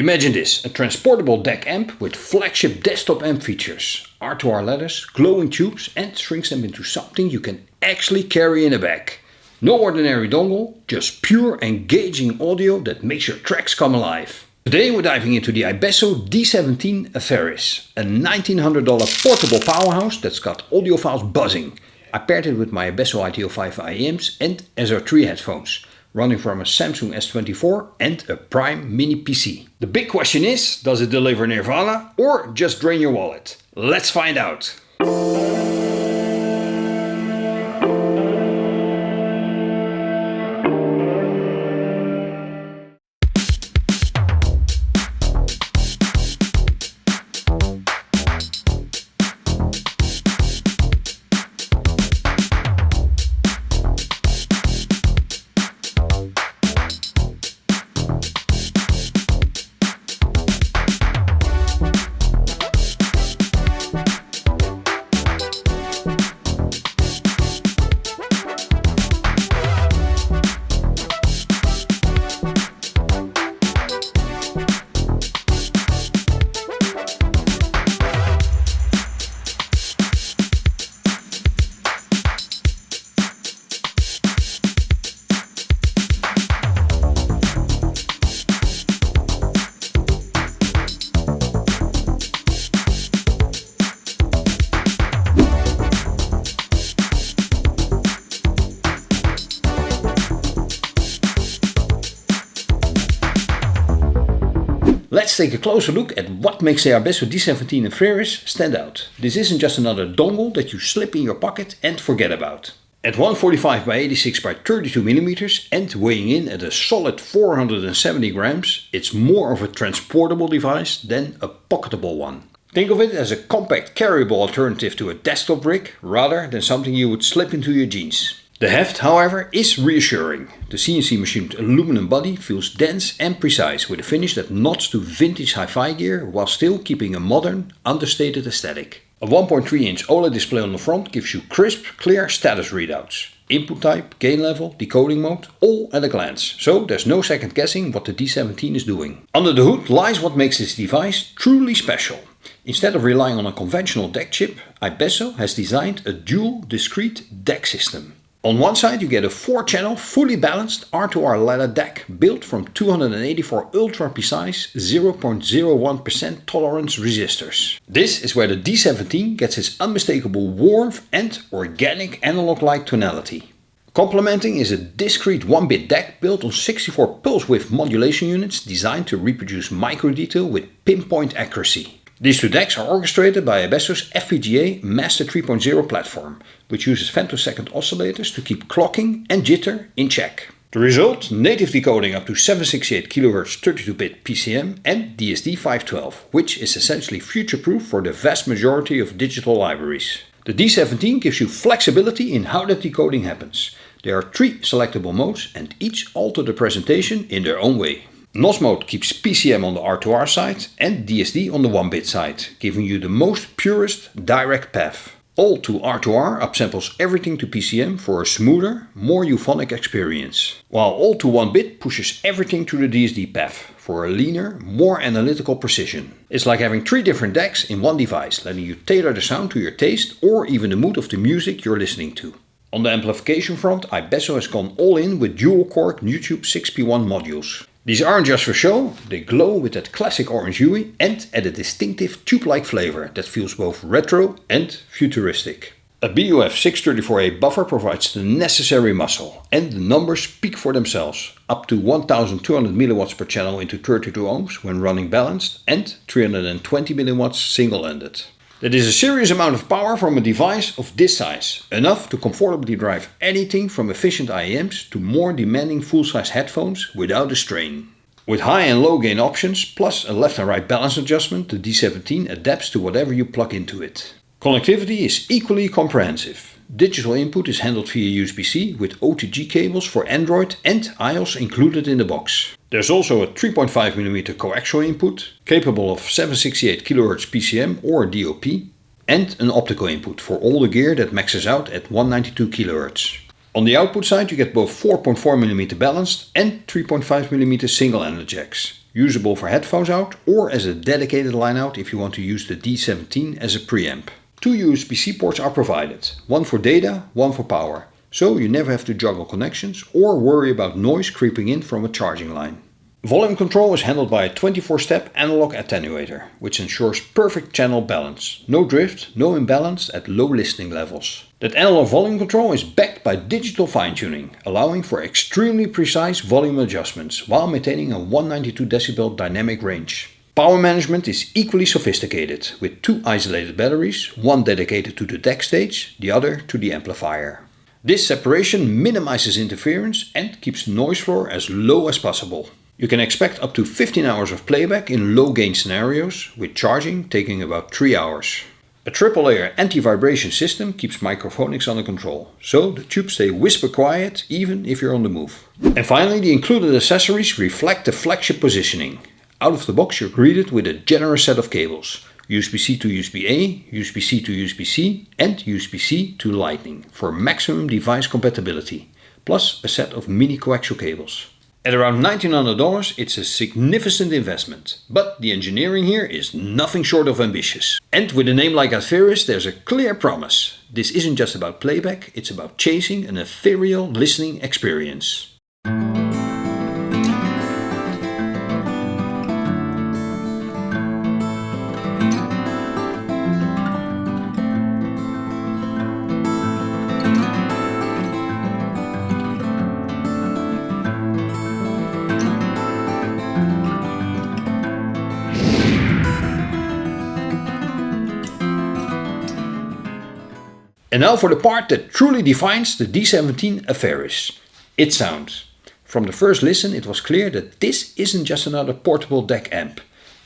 Imagine this, a transportable DAC amp with flagship desktop amp features, R2R ladders, glowing tubes and shrinks them into something you can actually carry in a bag. No ordinary dongle, just pure engaging audio that makes your tracks come alive. Today we're diving into the iBasso D17 Atheris, a $1,900 portable powerhouse that's got audiophiles buzzing. I paired it with my iBasso ITO5 IEMs and SR3 headphones, running from a Samsung S24 and a Prime Mini PC. The big question is, does it deliver Nirvana or just drain your wallet? Let's find out! Let's take a closer look at what makes the iBasso D17 Atheris stand out. This isn't just another dongle that you slip in your pocket and forget about. At 145 by 86 by 32 mm and weighing in at a solid 470 grams, it's more of a transportable device than a pocketable one. Think of it as a compact carryable alternative to a desktop rig rather than something you would slip into your jeans. The heft, however, is reassuring. The CNC machined aluminum body feels dense and precise with a finish that nods to vintage hi-fi gear while still keeping a modern, understated aesthetic. A 1.3-inch OLED display on the front gives you crisp, clear status readouts. Input type, gain level, decoding mode, all at a glance, so there's no second guessing what the D17 is doing. Under the hood lies what makes this device truly special. Instead of relying on a conventional DAC chip, iBasso has designed a dual discrete DAC system. On one side you get a 4-channel fully balanced R2R ladder DAC built from 284 ultra precise 0.01% tolerance resistors. This is where the D17 gets its unmistakable warmth and organic analog-like tonality. Complementing is a discrete 1-bit DAC built on 64 pulse width modulation units designed to reproduce micro detail with pinpoint accuracy. These two DACs are orchestrated by iBasso's FPGA Master 3.0 platform, which uses femtosecond oscillators to keep clocking and jitter in check. The result, native decoding up to 768 kHz 32-bit PCM and DSD 512, which is essentially future-proof for the vast majority of digital libraries. The D17 gives you flexibility in how that decoding happens. There are 3 selectable modes and each alter the presentation in their own way. NOS mode keeps PCM on the R2R side and DSD on the 1-bit side, giving you the most purest direct path. All to R2R upsamples everything to PCM for a smoother, more euphonic experience. While all to 1-bit pushes everything to the DSD path for a leaner, more analytical precision. It's like having 3 different DACs in one device, letting you tailor the sound to your taste or even the mood of the music you're listening to. On the amplification front, iBasso has gone all in with dual-core Nutube 6P1 modules. These aren't just for show, they glow with that classic orange hue and add a distinctive tube-like flavor that feels both retro and futuristic. A BUF 634A buffer provides the necessary muscle, and the numbers speak for themselves. Up to 1200 mW per channel into 32 ohms when running balanced and 320 mW single-ended. That is a serious amount of power from a device of this size, enough to comfortably drive anything from efficient IEMs to more demanding full-size headphones without a strain. With high and low gain options, plus a left and right balance adjustment, the D17 adapts to whatever you plug into it. Connectivity is equally comprehensive. Digital input is handled via USB-C with OTG cables for Android and iOS included in the box. There's also a 3.5mm coaxial input, capable of 768 kHz PCM or DOP, and an optical input for all the gear that maxes out at 192 kHz. On the output side you get both 4.4mm balanced and 3.5mm single-ended jacks, usable for headphones out or as a dedicated line out if you want to use the D17 as a preamp. 2 USB-C ports are provided, one for data, one for power, so you never have to juggle connections or worry about noise creeping in from a charging line. Volume control is handled by a 24-step analog attenuator, which ensures perfect channel balance, no drift, no imbalance at low listening levels. That analog volume control is backed by digital fine-tuning, allowing for extremely precise volume adjustments while maintaining a 192 decibel dynamic range. Power management is equally sophisticated, with 2 isolated batteries, one dedicated to the DAC stage, the other to the amplifier. This separation minimizes interference and keeps the noise floor as low as possible. You can expect up to 15 hours of playback in low gain scenarios, with charging taking about 3 hours. A triple layer anti-vibration system keeps microphonics under control, so the tubes stay whisper quiet even if you're on the move. And finally, the included accessories reflect the Flagship positioning. Out of the box you're greeted with a generous set of cables, USB-C to USB-A, USB-C to USB-C and USB-C to Lightning for maximum device compatibility, plus a set of mini coaxial cables. At around $1,900 it's a significant investment, but the engineering here is nothing short of ambitious. And with a name like Atheris there's a clear promise. This isn't just about playback, it's about chasing an ethereal listening experience. And now for the part that truly defines the D17 Atheris, its sound. From the first listen it was clear that this isn't just another portable DAC amp.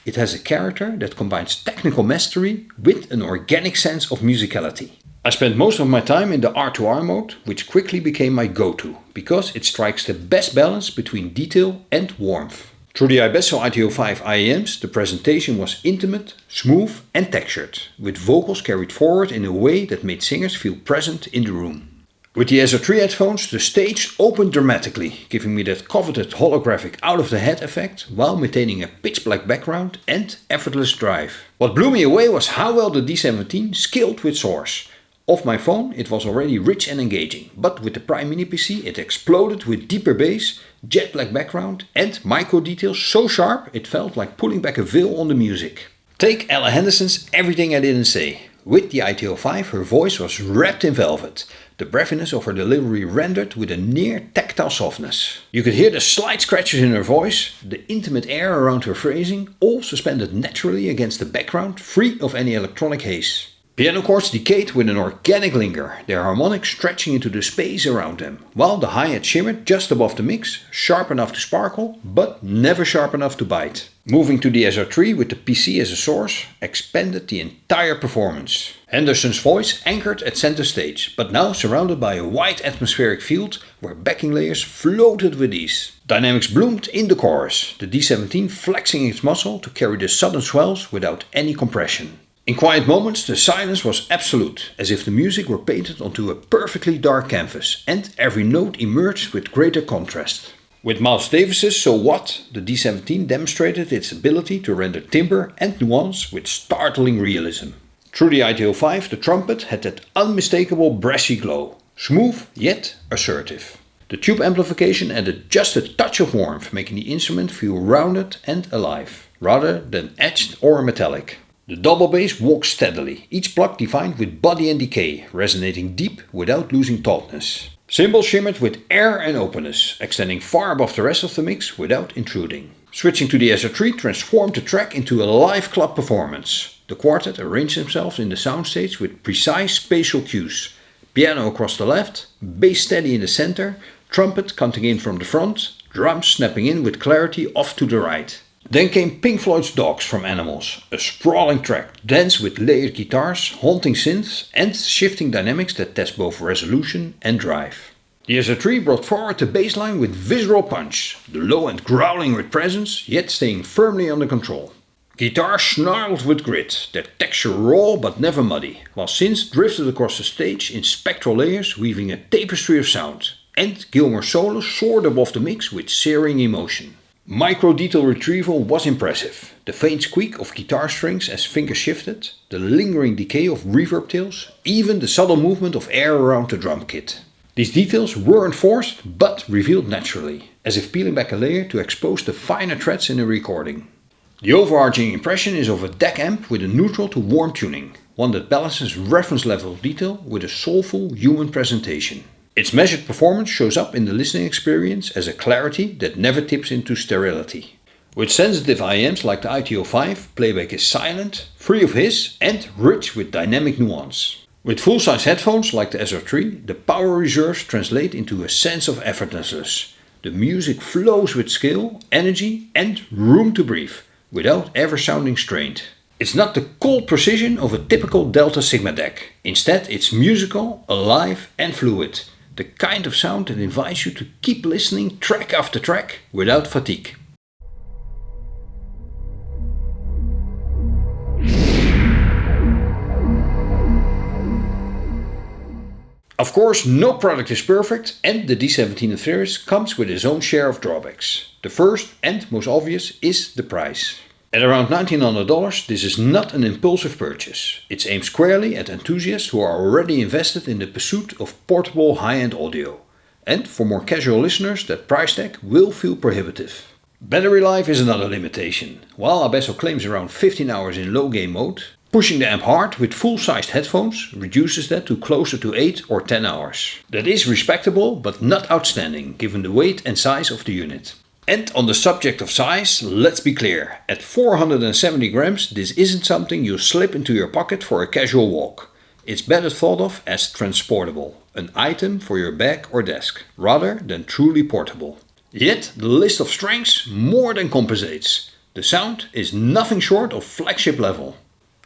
It has a character that combines technical mastery with an organic sense of musicality. I spent most of my time in the R2R mode, which quickly became my go-to, because it strikes the best balance between detail and warmth. Through the iBasso Audiophile IEMs, the presentation was intimate, smooth and textured, with vocals carried forward in a way that made singers feel present in the room. With the SR3 headphones, the stage opened dramatically, giving me that coveted holographic out-of-the-head effect while maintaining a pitch-black background and effortless drive. What blew me away was how well the D17 scaled with source. Off my phone it was already rich and engaging, but with the Prime Mini PC it exploded with deeper bass, jet black background and micro details so sharp it felt like pulling back a veil on the music. Take Ella Henderson's Everything I Didn't Say. With the ITO5 her voice was wrapped in velvet, the breathiness of her delivery rendered with a near tactile softness. You could hear the slight scratches in her voice, the intimate air around her phrasing, all suspended naturally against the background, free of any electronic haze. Piano chords decayed with an organic linger, their harmonics stretching into the space around them, while the hi-hat shimmered just above the mix, sharp enough to sparkle, but never sharp enough to bite. Moving to the SR3 with the PC as a source expanded the entire performance. Henderson's voice anchored at center stage, but now surrounded by a wide atmospheric field where backing layers floated with ease. Dynamics bloomed in the chorus, the D17 flexing its muscle to carry the sudden swells without any compression. In quiet moments the silence was absolute, as if the music were painted onto a perfectly dark canvas and every note emerged with greater contrast. With Miles Davis's So What, the D17 demonstrated its ability to render timbre and nuance with startling realism. Through the ITO5 the trumpet had that unmistakable brassy glow, smooth yet assertive. The tube amplification added just a touch of warmth, making the instrument feel rounded and alive, rather than etched or metallic. The double bass walks steadily, each block defined with body and decay, resonating deep without losing tautness. Cymbals shimmered with air and openness, extending far above the rest of the mix without intruding. Switching to the SR3 transformed the track into a live club performance. The quartet arranged themselves in the soundstage with precise spatial cues. Piano across the left, bass steady in the center, trumpet cutting in from the front, drums snapping in with clarity off to the right. Then came Pink Floyd's Dogs from Animals, a sprawling track, dense with layered guitars, haunting synths and shifting dynamics that test both resolution and drive. The SR3 brought forward the bass line with visceral punch, the low end growling with presence, yet staying firmly under control. Guitars snarled with grit, their texture raw but never muddy, while synths drifted across the stage in spectral layers weaving a tapestry of sound, and Gilmour's solos soared above the mix with searing emotion. Micro detail retrieval was impressive, the faint squeak of guitar strings as fingers shifted, the lingering decay of reverb tails, even the subtle movement of air around the drum kit. These details weren't forced but revealed naturally, as if peeling back a layer to expose the finer threads in a recording. The overarching impression is of a DAC amp with a neutral to warm tuning, one that balances reference level detail with a soulful human presentation. Its measured performance shows up in the listening experience as a clarity that never tips into sterility. With sensitive IEMs like the Audiophile, playback is silent, free of hiss and rich with dynamic nuance. With full-size headphones like the SR3, the power reserves translate into a sense of effortlessness. The music flows with skill, energy and room to breathe, without ever sounding strained. It's not the cold precision of a typical Delta Sigma DAC. Instead, it's musical, alive and fluid. The kind of sound that invites you to keep listening track after track without fatigue. Of course, no product is perfect and the D17 Atheris comes with its own share of drawbacks. The first and most obvious is the price. At around $1,900, this is not an impulsive purchase. It's aimed squarely at enthusiasts who are already invested in the pursuit of portable high-end audio. And for more casual listeners, that price tag will feel prohibitive. Battery life is another limitation. While iBasso claims around 15 hours in low gain mode, pushing the amp hard with full-sized headphones reduces that to closer to 8 or 10 hours. That is respectable but not outstanding given the weight and size of the unit. And on the subject of size, let's be clear, at 470 grams this isn't something you slip into your pocket for a casual walk. It's better thought of as transportable, an item for your bag or desk, rather than truly portable. Yet the list of strengths more than compensates. The sound is nothing short of flagship level.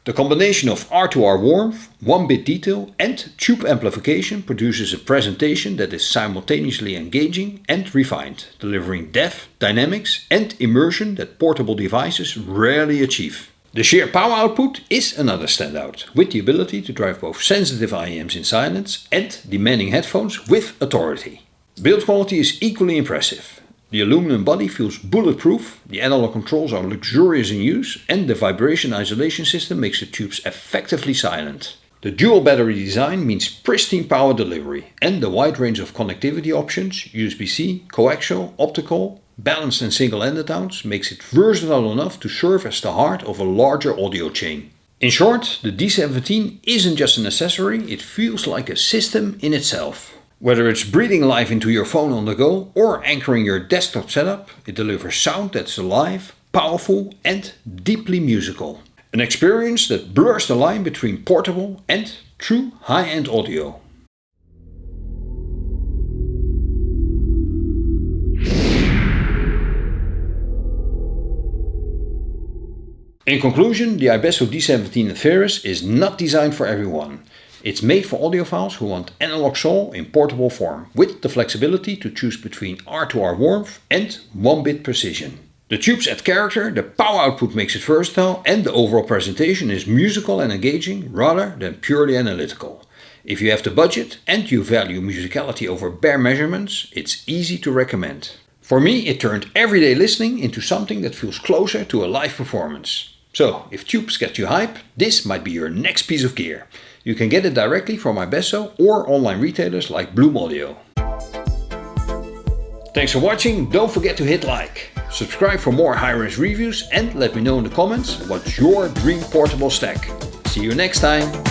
The combination of R2R warmth, 1-bit detail and tube amplification produces a presentation that is simultaneously engaging and refined, delivering depth, dynamics and immersion that portable devices rarely achieve. The sheer power output is another standout, with the ability to drive both sensitive IEMs in silence and demanding headphones with authority. Build quality is equally impressive. The aluminum body feels bulletproof, the analog controls are luxurious in use and the vibration isolation system makes the tubes effectively silent. The dual battery design means pristine power delivery and the wide range of connectivity options, USB-C, coaxial, optical, balanced and single-ended outs makes it versatile enough to serve as the heart of a larger audio chain. In short, the D17 isn't just an accessory, it feels like a system in itself. Whether it's breathing life into your phone on the go or anchoring your desktop setup, it delivers sound that's alive, powerful and deeply musical. An experience that blurs the line between portable and true high-end audio. In conclusion, the iBasso D17 Atheris is not designed for everyone. It's made for audiophiles who want analog soul in portable form, with the flexibility to choose between R2R warmth and 1-bit precision. The tubes add character, the power output makes it versatile, and the overall presentation is musical and engaging rather than purely analytical. If you have the budget and you value musicality over bare measurements, it's easy to recommend. For me, it turned everyday listening into something that feels closer to a live performance. So, if tubes get you hype, this might be your next piece of gear. You can get it directly from iBasso or online retailers like Bloom Audio. Thanks for watching, don't forget to hit like. Subscribe for more high-res reviews and let me know in the comments what's your dream portable stack. See you next time!